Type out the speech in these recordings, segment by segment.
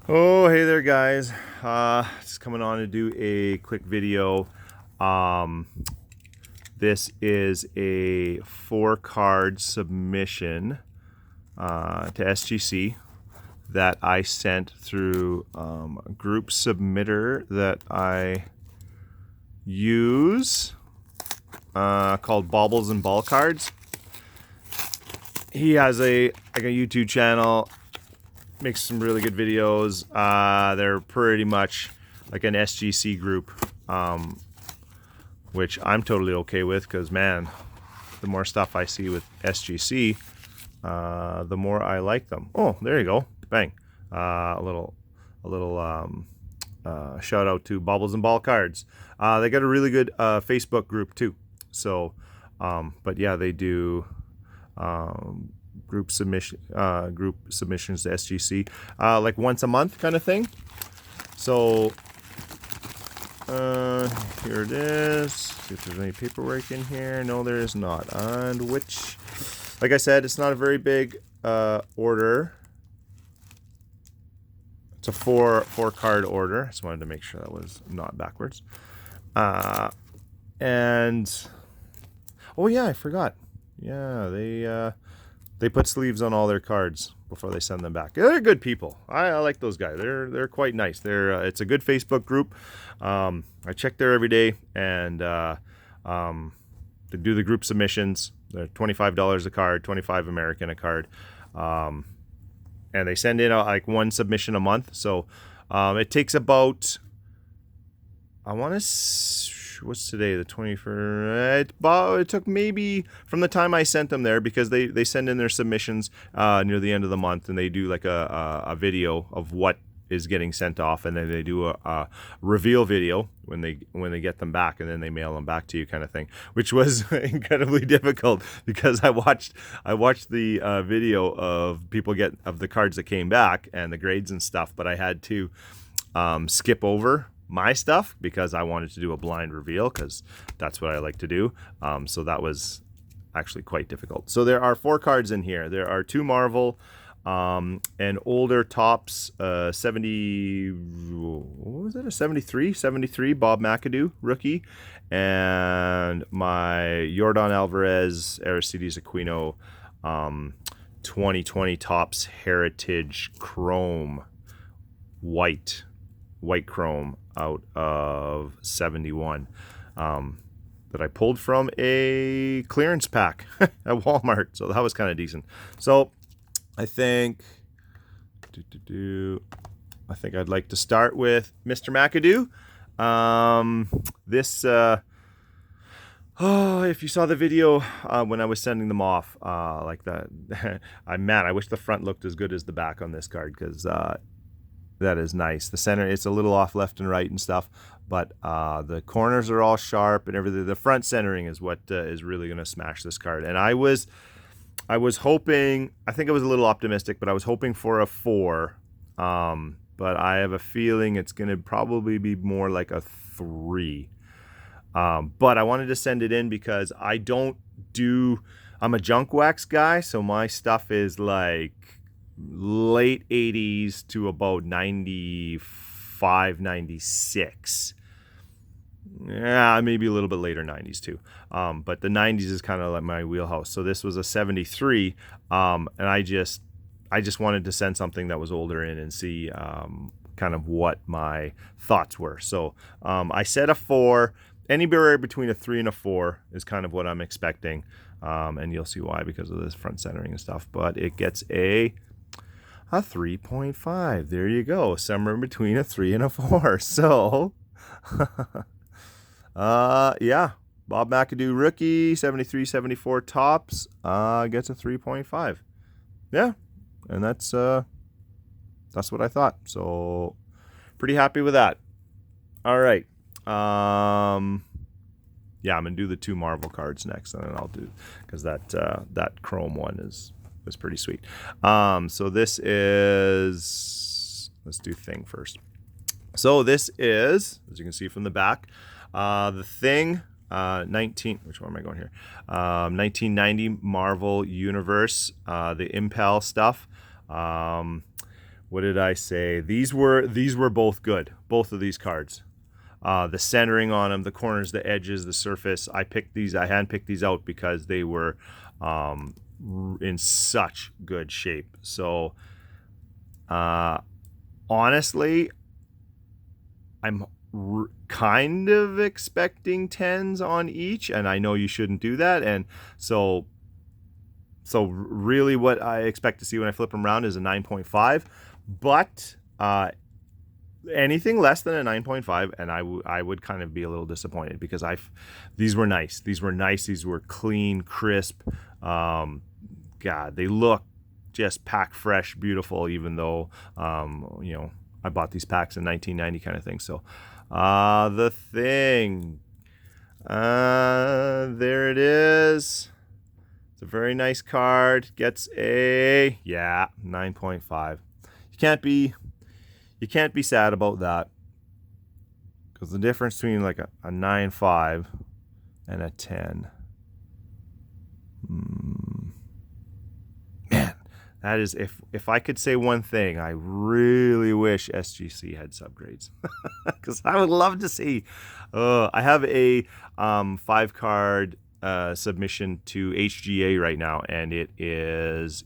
Oh, hey there, guys. Just coming on to do a quick video. Um, this is a 4-card submission to SGC that I sent through a group submitter that I use called Baubles and Ball Cards. He has a YouTube channel. Makes some really good videos. They're pretty much like an SGC group, which I'm totally okay with because, man, the more stuff I see with SGC, the more I like them. Oh, there you go. Bang. A little shout out to Baubles and Ball Cards. They got a really good Facebook group too. So, but yeah, they do group submissions to SGC like once a month kind of thing. So here it is. See if there's any paperwork in here. No, there is not. And which, like I said, it's not a very big order. It's a four card order. Just wanted to make sure that was not backwards. And oh yeah, I forgot. Yeah, they put sleeves on all their cards before they send them back. They're good people. I like those guys. They're quite nice. It's a good Facebook group. I check there every day, and they do the group submissions. They're $25 a card, $25 American a card, and they send in like one submission a month. So it takes about, I want to. What's today, the 21st? It took maybe from the time I sent them there, because they send in their submissions near the end of the month, and they do like a video of what is getting sent off, and then they do a reveal video when they get them back, and then they mail them back to you, kind of thing, which was incredibly difficult because I watched the video of of the cards that came back and the grades and stuff, but I had to skip over my stuff because I wanted to do a blind reveal, because that's what I like to do. So that was actually quite difficult. So there are 4 cards in here. There are 2 Marvel, and older tops, 70, what was it, a 73 Bob McAdoo rookie, and my Jordan Alvarez Aristides Aquino 2020 tops heritage chrome white chrome out of 71 that I pulled from a clearance pack at Walmart. So that was kind of decent. So I think I'd like to start with Mr. McAdoo. If you saw the video when I was sending them off, like that, I wish the front looked as good as the back on this card, because that is nice. The center, it's a little off left and right and stuff, but the corners are all sharp and everything. The front centering is what is really going to smash this card. And I was hoping, I think I was a little optimistic, but I was hoping for a 4. But I have a feeling it's going to probably be more like a 3. But I wanted to send it in because I'm a junk wax guy, so my stuff is like late 80s to about 95, 96. Yeah, maybe a little bit later 90s too. But the 90s is kind of like my wheelhouse. So this was a 73, and I just wanted to send something that was older in and see kind of what my thoughts were. So I said a 4. Anywhere between a 3 and a 4 is kind of what I'm expecting, and you'll see why because of this front centering and stuff. But it gets a 3.5. There you go. Somewhere between a 3 and a 4. So, yeah. Bob McAdoo rookie, 73, 74 tops, gets a 3.5. Yeah. And that's what I thought. So, pretty happy with that. All right. Yeah, I'm going to do the 2 Marvel cards next, and then I'll do, because that chrome one is pretty sweet. So this is, let's do Thing first. So this is, as you can see from the back, the Thing, which one am I going here? 1990 Marvel Universe, the Impel stuff. what did I say? These were both good. Both of these cards. The centering on them, the corners, the edges, the surface. I handpicked these out because they were in such good shape. So honestly, I'm kind of expecting 10s on each, and I know you shouldn't do that. And so really what I expect to see when I flip them around is a 9.5, but anything less than a 9.5 and I would kind of be a little disappointed, because these were nice. These were clean, crisp. God, they look just pack fresh, beautiful, even though I bought these packs in 1990 kind of thing. So the thing, there it is. It's a very nice card. Gets a 9.5. You can't be sad about that, because the difference between like a 9.5 and a 10, man, that is, if I could say one thing, I really wish SGC had subgrades, because I would love to see. I have a 5-card submission to HGA right now, and it's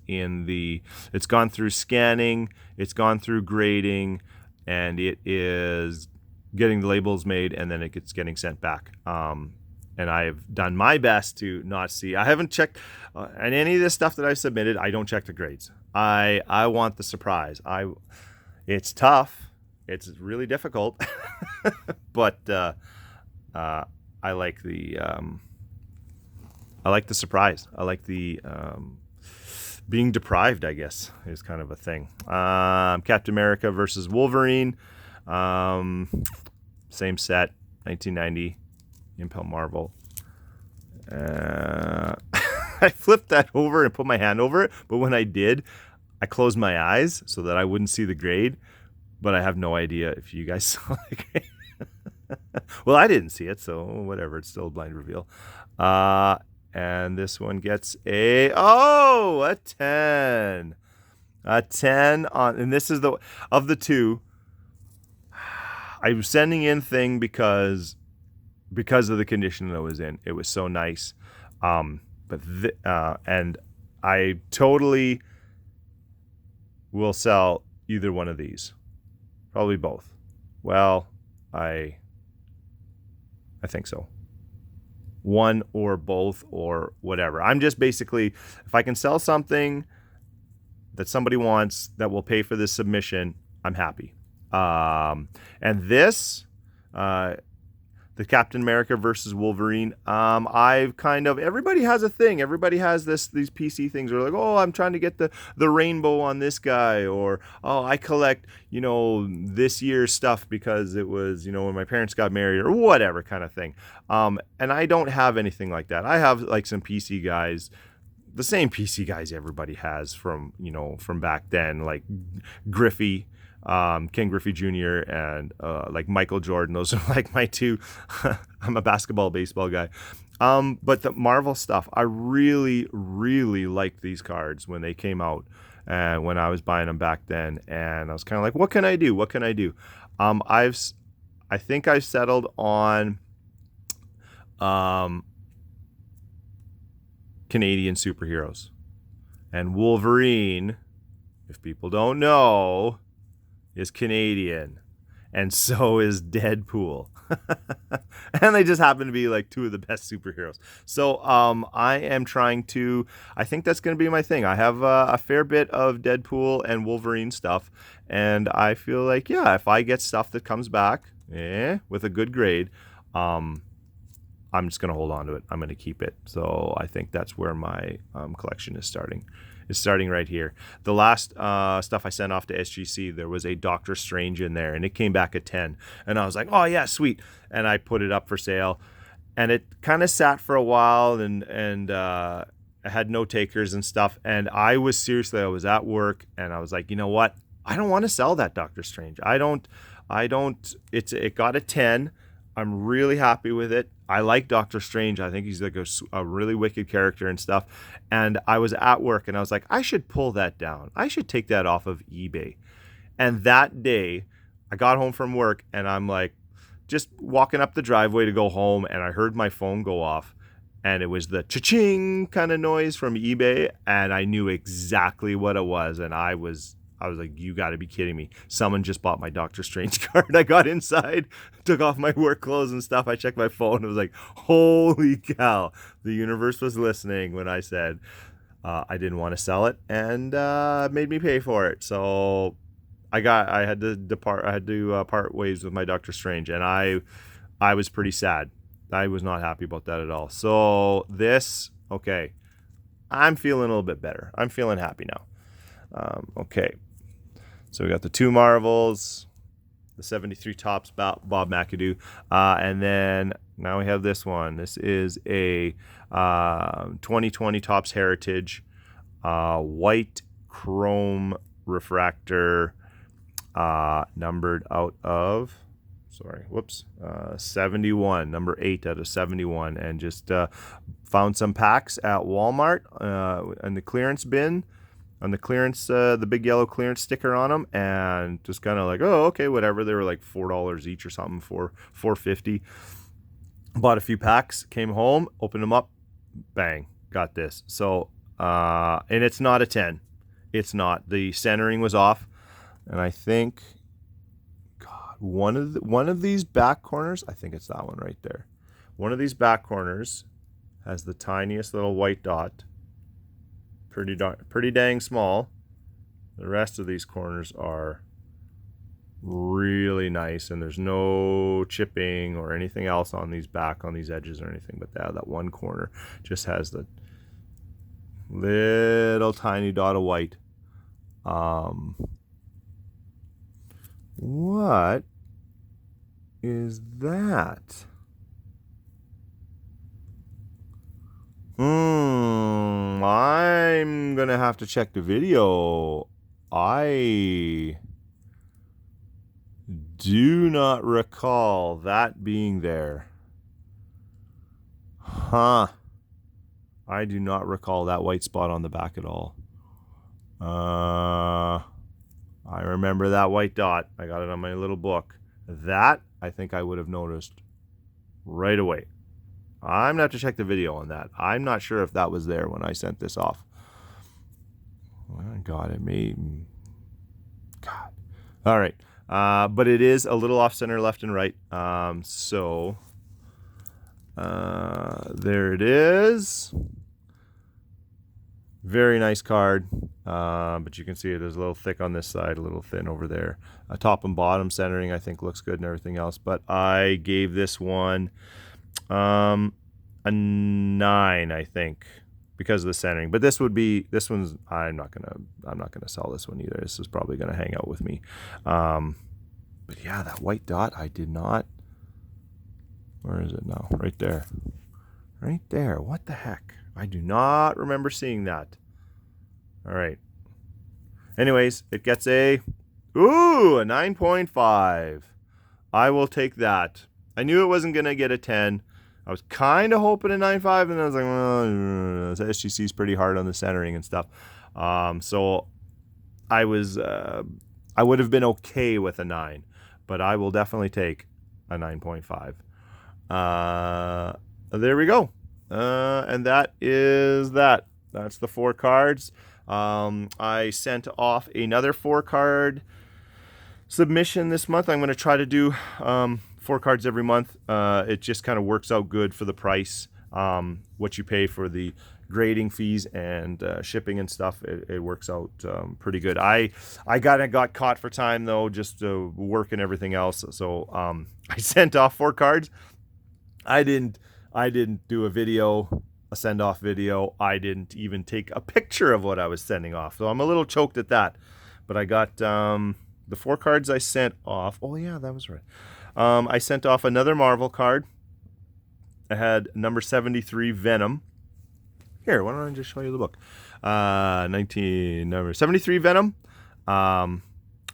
gone through scanning, it's gone through grading, and it is getting the labels made, and then it's getting sent back. And I've done my best to not see. I haven't checked and any of this stuff that I submitted. I don't check the grades. I want the surprise. It's tough. It's really difficult, but I like the surprise. I like the being deprived, I guess, is kind of a thing. Captain America versus Wolverine. Same set, 1990, Impel Marvel. I flipped that over and put my hand over it, but when I did, I closed my eyes so that I wouldn't see the grade, but I have no idea if you guys saw the grade. Well, I didn't see it, so whatever. It's still a blind reveal. And this one gets a 10. A 10 on, and this is of the two. I was sending in thing because of the condition that I was in. It was so nice. And I totally will sell either one of these. Probably both. Well, I think so. One or both or whatever. I'm just basically, if I can sell something that somebody wants that will pay for this submission, I'm happy. And this, the Captain America versus Wolverine, everybody has a thing. Everybody has these PC things where like, oh, I'm trying to get the rainbow on this guy, or, oh, I collect, this year's stuff because it was, when my parents got married, or whatever kind of thing. And I don't have anything like that. I have like some PC guys, the same PC guys everybody has from back then, like Griffey, Ken Griffey Jr. and like Michael Jordan. Those are like my two. I'm a baseball guy. But the Marvel stuff, I really, really liked these cards when they came out, and when I was buying them back then. And I was kind of like, what can I do? What can I do? I think I've settled on Canadian superheroes. And Wolverine, if people don't know, is Canadian, and so is Deadpool. And they just happen to be like two of the best superheroes. So I am trying to, I think that's going to be my thing. I have a fair bit of Deadpool and Wolverine stuff, and I feel like, if I get stuff that comes back with a good grade, I'm just going to hold on to it. I'm going to keep it. So I think that's where my collection is starting. Is starting right here. The last stuff I sent off to SGC, there was a Doctor Strange in there, and it came back at 10. And I was like, oh yeah, sweet. And I put it up for sale, and it kind of sat for a while, and I had no takers and stuff. And I was at work, and I was like, you know what? I don't want to sell that Doctor Strange. It got a 10. I'm really happy with it. I like Doctor Strange. I think he's like a really wicked character and stuff. And I was at work, and I was like, I should pull that down. I should take that off of eBay. And that day, I got home from work and I'm like, just walking up the driveway to go home, and I heard my phone go off, and it was the cha-ching kind of noise from eBay, and I knew exactly what it was, and I was like, you got to be kidding me. Someone just bought my Doctor Strange card. I got inside, took off my work clothes and stuff. I checked my phone. It was like, holy cow. The universe was listening when I said I didn't want to sell it, and made me pay for it. So I had to part ways with my Doctor Strange, and I was pretty sad. I was not happy about that at all. So this, okay, I'm feeling a little bit better. I'm feeling happy now. Okay, so we got the 2 Marvels, the 73 Topps Bob McAdoo, and then now we have this one. This is a 2020 Topps Heritage white chrome refractor, numbered out of, 71, number 8 out of 71, and just found some packs at Walmart in the clearance bin, on the clearance, the big yellow clearance sticker on them, and just kind of like, oh, okay, whatever. They were like $4 each or something, $4.50. Bought a few packs, came home, opened them up, bang, got this. So, and it's not a 10. It's not. The centering was off, and I think, God, one of these back corners, I think it's that one right there. One of these back corners has the tiniest little white dot. Pretty dang small. The rest of these corners are really nice, and there's no chipping or anything else on these edges or anything, but that one corner just has the little tiny dot of white. What is that? I'm gonna have to check the video. I do not recall that being there. Huh. I do not recall that white spot on the back at all. I remember that white dot. I got it on my little book. That, I think I would have noticed right away. I'm going to have to check the video on that. I'm not sure if that was there when I sent this off. Oh, God, it may... God. All right. But it is a little off center left and right. So there it is. Very nice card. But you can see it is a little thick on this side, a little thin over there. Top and bottom centering, I think, looks good and everything else. But I gave this one a 9, I think, because of the centering. But this one's, I'm not gonna sell this one either. This is probably gonna hang out with me. But yeah, that white dot, I did not. Where is it now? Right there. Right there. What the heck? I do not remember seeing that. All right. Anyways, it gets a 9.5. I will take that. I knew it wasn't gonna get a 10. I was kind of hoping a 9.5, and I was like, well, SGC is pretty hard on the centering and stuff. So I would have been okay with a 9, but I will definitely take a 9.5. There we go. And that is that. That's the 4 cards. I sent off another 4-card submission this month. I'm going to try to do 4 cards every month. It just kind of works out good for the price, what you pay for the grading fees and shipping and stuff. It works out pretty good. I got caught for time though, just work and everything else. So I sent off 4 cards. I didn't do a send-off video. I didn't even take a picture of what I was sending off. So I'm a little choked at that. But I got the 4 cards I sent off. Oh yeah, that was right. I sent off another Marvel card. I had number 73 Venom. Here, why don't I just show you the book? Number 73 Venom. I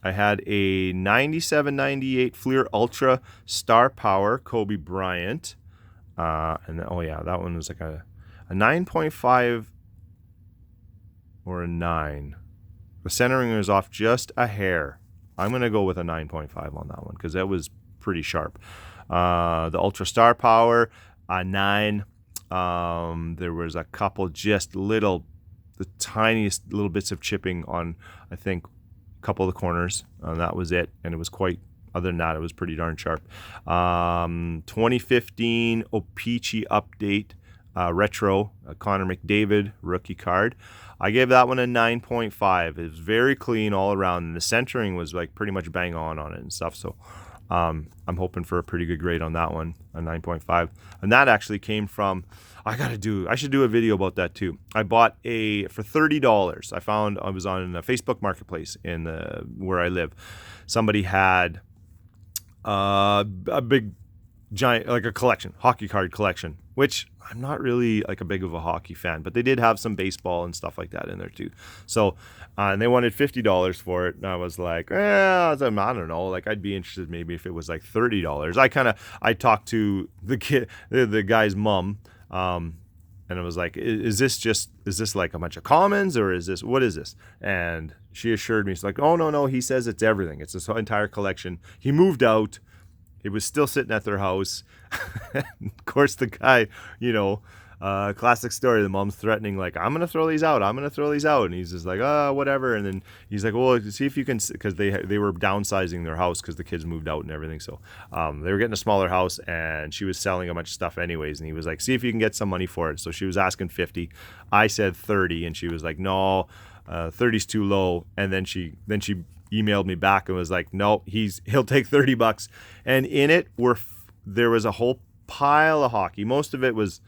had a 97-98 Fleer Ultra Star Power Kobe Bryant. And oh yeah, that one was like a 9.5 or a 9. The centering was off just a hair. I'm going to go with a 9.5 on that one because that was pretty sharp. The Ultra Star Power, a 9. There was a couple just the tiniest little bits of chipping on, I think, a couple of the corners, and that was it. And it was quite, other than that, it was pretty darn sharp. 2015 O-Pee-Chee Update Retro, Connor McDavid rookie card. I gave that one a 9.5. It was very clean all around, and the centering was like pretty much bang on it and stuff. So I'm hoping for a pretty good grade on that one, a 9.5. And that actually came from, I should do a video about that too. I bought for $30. I was on a Facebook Marketplace in where I live. Somebody had a big giant, like a collection, hockey card collection, which I'm not really like a big of a hockey fan, but they did have some baseball and stuff like that in there too. So, and they wanted $50 for it. And I was like, I don't know, like I'd be interested maybe if it was like $30. I talked to the guy's mom, and it was like, is this like a bunch of commons, or what is this? And she assured me, it's like, oh, no, he says it's everything. It's this entire collection. He moved out. It was still sitting at their house. Of course, the guy, classic story. The mom's threatening, like, I'm going to throw these out. And he's just like, whatever. And then he's like, well, see if you can, because they were downsizing their house because the kids moved out and everything. So they were getting a smaller house, and she was selling a bunch of stuff anyways. And he was like, see if you can get some money for it. So she was asking 50. I said 30, and she was like, no, 30's too low. And then she emailed me back and was like, no, he'll take $30. And in it there was a whole pile of hockey. Most of it was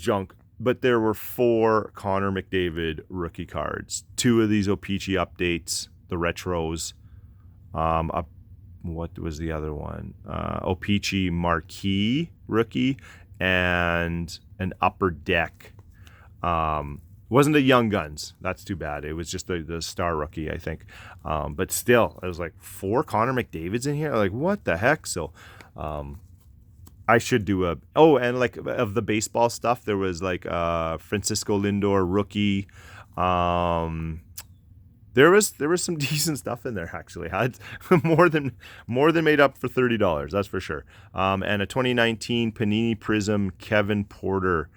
junk, but there were 4 Connor McDavid rookie cards, 2 of these O-Pee-Chee updates, the retros. What was the other one? O-Pee-Chee Marquee rookie, and an Upper Deck. Wasn't a Young Guns. That's too bad. It was just the star rookie, I think. But still, I was like, 4 Connor McDavids in here? Like, what the heck? So I should do and like of the baseball stuff, there was like Francisco Lindor rookie. There was some decent stuff in there, actually. I had more than made up for $30, that's for sure. And a 2019 Panini Prism Kevin Porter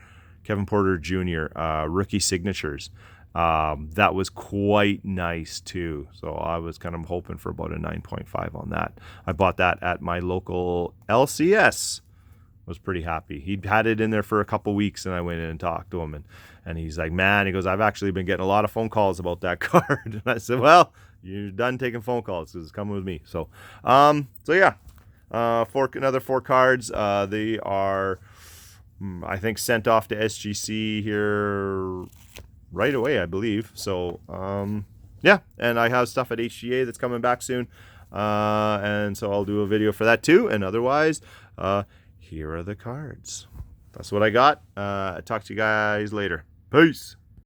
Jr. Rookie signatures. That was quite nice too. So I was kind of hoping for about a 9.5 on that. I bought that at my local LCS. Was pretty happy. He'd had it in there for a couple weeks, and I went in and talked to him, and he's like, man, he goes, I've actually been getting a lot of phone calls about that card. And I said, well, you're done taking phone calls because it's coming with me. So yeah, another 4 cards. They are, I think, sent off to SGC here right away, I believe. So yeah, and I have stuff at HGA that's coming back soon, and so I'll do a video for that too. And otherwise, here are the cards. That's what I got. Talk to you guys later. Peace.